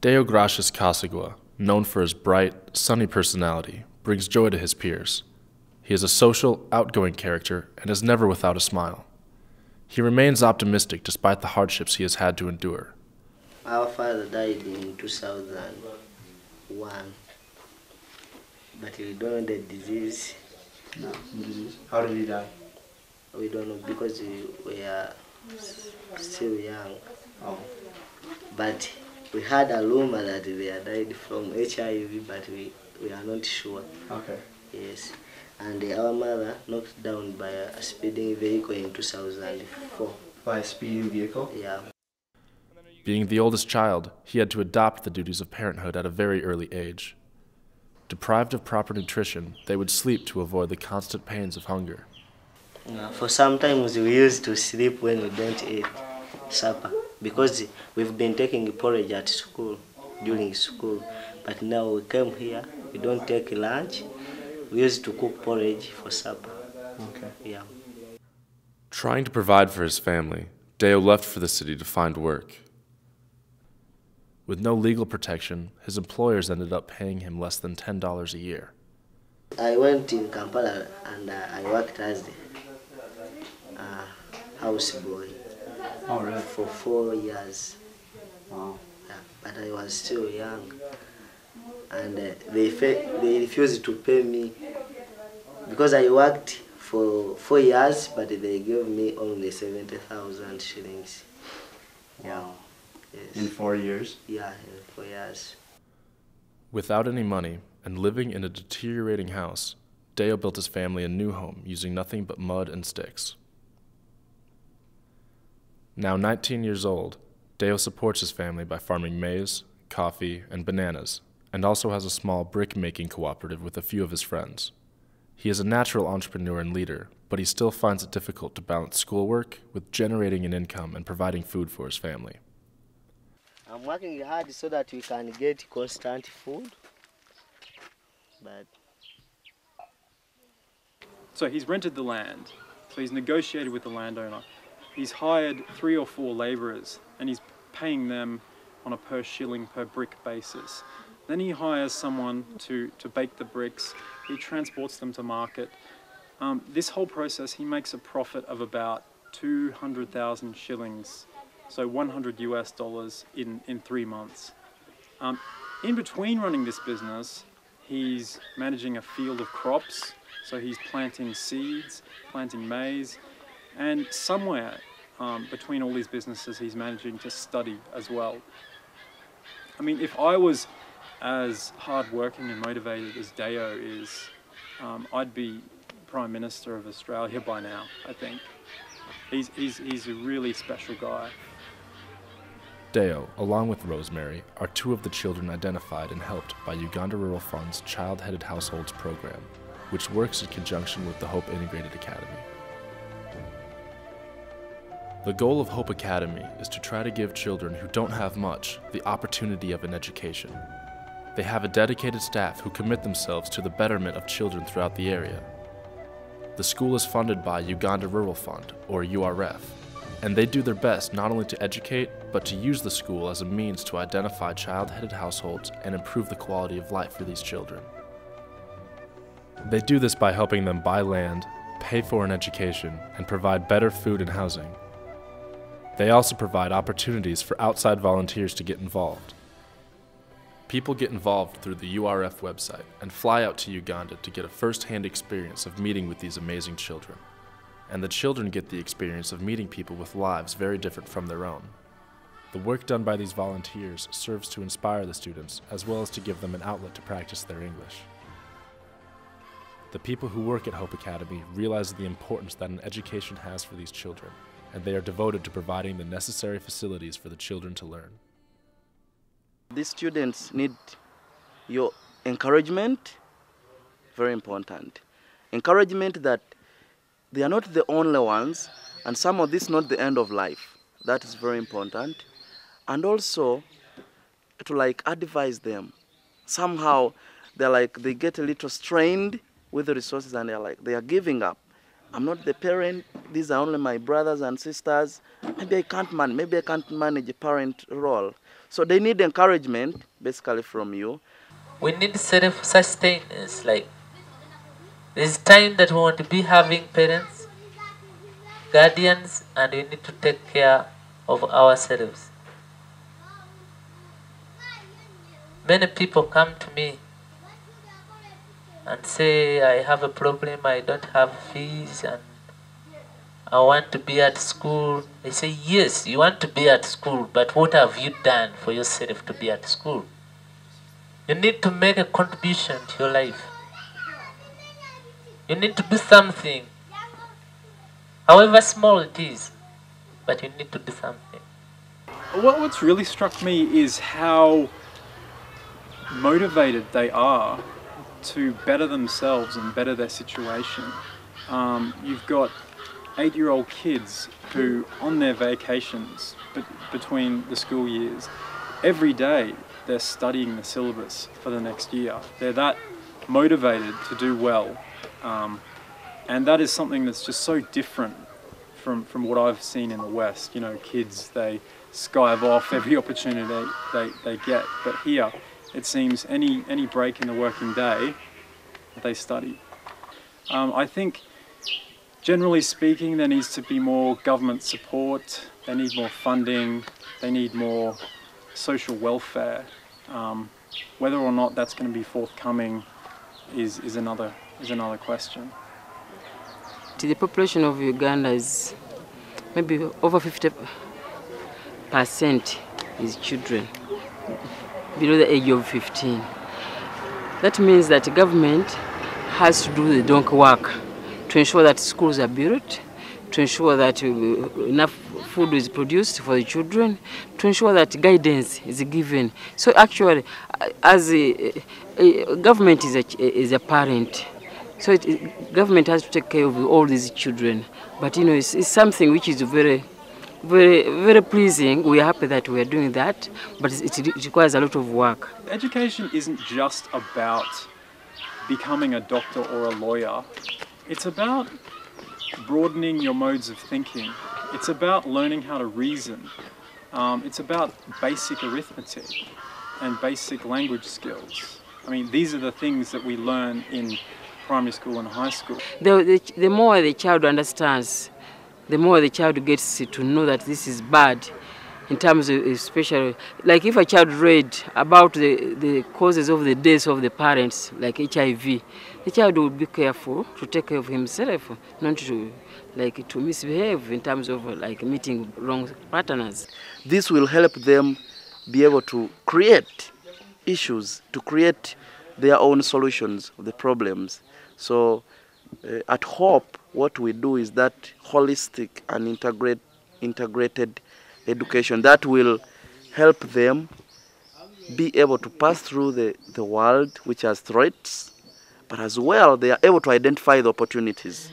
Deo Gracias Casagua, known for his bright, sunny personality, brings joy to his peers. He is a social, outgoing character and is never without a smile. He remains optimistic despite the hardships he has had to endure. Our father died in 2001, but we don't know the disease. No, disease. How did he die? We don't know because we are still young. Oh. But we had a rumor that they had died from HIV, but we are not sure. Okay. Yes. And our mother knocked down by a speeding vehicle in 2004. By a speeding vehicle? Yeah. Being the oldest child, he had to adopt the duties of parenthood at a very early age. Deprived of proper nutrition, they would sleep to avoid the constant pains of hunger. For sometimes we used to sleep when we don't eat supper because we've been taking porridge at school, during school. But now we came here, we don't take lunch. We used to cook porridge for supper. Okay. Yeah. Trying to provide for his family, Deo left for the city to find work. With no legal protection, his employers ended up paying him less than $10 a year. I went in Kampala and I worked as a houseboy. Oh, really? For 4 years. Wow. Yeah, but I was still young. And they refused to pay me because I worked for 4 years, but they gave me only 70,000 shillings. Wow. Yes. In 4 years? Yeah, in 4 years. Without any money and living in a deteriorating house, Deo built his family a new home using nothing but mud and sticks. Now 19 years old, Deo supports his family by farming maize, coffee, and bananas, and also has a small brick-making cooperative with a few of his friends. He is a natural entrepreneur and leader, but he still finds it difficult to balance schoolwork with generating an income and providing food for his family. I'm working hard so that we can get constant food, but... So he's rented the land, so he's negotiated with the landowner. He's hired 3 or 4 labourers and he's paying them on a per shilling per brick basis. Then he hires someone to bake the bricks, he transports them to market. This whole process, he makes a profit of about 200,000 shillings, so $100 in 3 months. In between running this business, he's managing a field of crops, so he's planting seeds, planting maize, and somewhere between all these businesses, he's managing to study as well. I mean, if I was as hardworking and motivated as Deo is, I'd be Prime Minister of Australia by now, I think. He's a really special guy. Deo, along with Rosemary, are 2 of the children identified and helped by Uganda Rural Fund's Child-Headed Households program, which works in conjunction with the Hope Integrated Academy. The goal of Hope Academy is to try to give children who don't have much the opportunity of an education. They have a dedicated staff who commit themselves to the betterment of children throughout the area. The school is funded by Uganda Rural Fund, or URF, and they do their best not only to educate, but to use the school as a means to identify child-headed households and improve the quality of life for these children. They do this by helping them buy land, pay for an education, and provide better food and housing. They also provide opportunities for outside volunteers to get involved. People get involved through the URF website and fly out to Uganda to get a first-hand experience of meeting with these amazing children. And the children get the experience of meeting people with lives very different from their own. The work done by these volunteers serves to inspire the students as well as to give them an outlet to practice their English. The people who work at Hope Academy realize the importance that an education has for these children, and they are devoted to providing the necessary facilities for the children to learn. These students need your encouragement, very important. Encouragement that they are not the only ones, and some of this not the end of life. That is very important. And also to advise them. Somehow they get a little strained with the resources and they are giving up. I'm not the parent, these are only my brothers and sisters. Maybe I can't manage a parent role. So they need encouragement, basically, from you. We need self-sustenance. Like, there's time that we want to be having parents, guardians, and we need to take care of ourselves. Many people come to me and say, I have a problem, I don't have fees, and I want to be at school. They say, yes, you want to be at school, but what have you done for yourself to be at school? You need to make a contribution to your life. You need to do something, however small it is, but you need to do something. What's really struck me is how motivated they are to better themselves and better their situation. You've got 8-year-old kids who, on their vacations between the school years, every day they're studying the syllabus for the next year. They're that motivated to do well. And that is something that's just so different from what I've seen in the West. You know, kids, they skive off every opportunity they get. But here, it seems any break in the working day, they study. I think, generally speaking, there needs to be more government support. They need more funding. They need more social welfare. Whether or not that's going to be forthcoming is another question. The population of Uganda is maybe over 50% is children below the age of 15. That means that the government has to do the donkey work to ensure that schools are built, to ensure that enough food is produced for the children, to ensure that guidance is given. So actually, as a government is a parent, so government has to take care of all these children. But you know, it's something which is very, very, very pleasing. We are happy that we are doing that, but it requires a lot of work. Education isn't just about becoming a doctor or a lawyer. It's about broadening your modes of thinking. It's about learning how to reason. It's about basic arithmetic and basic language skills. I mean, these are the things that we learn in primary school and high school. The more the child understands, the more the child gets to know that this is bad, in terms of, especially, like if a child read about the causes of the deaths of the parents, like HIV, the child will be careful to take care of himself, not to misbehave in terms of like meeting wrong partners. This will help them be able to create issues, to create their own solutions of the problems. So at Hope, what we do is that holistic and integrated education that will help them be able to pass through the world which has threats, but as well they are able to identify the opportunities.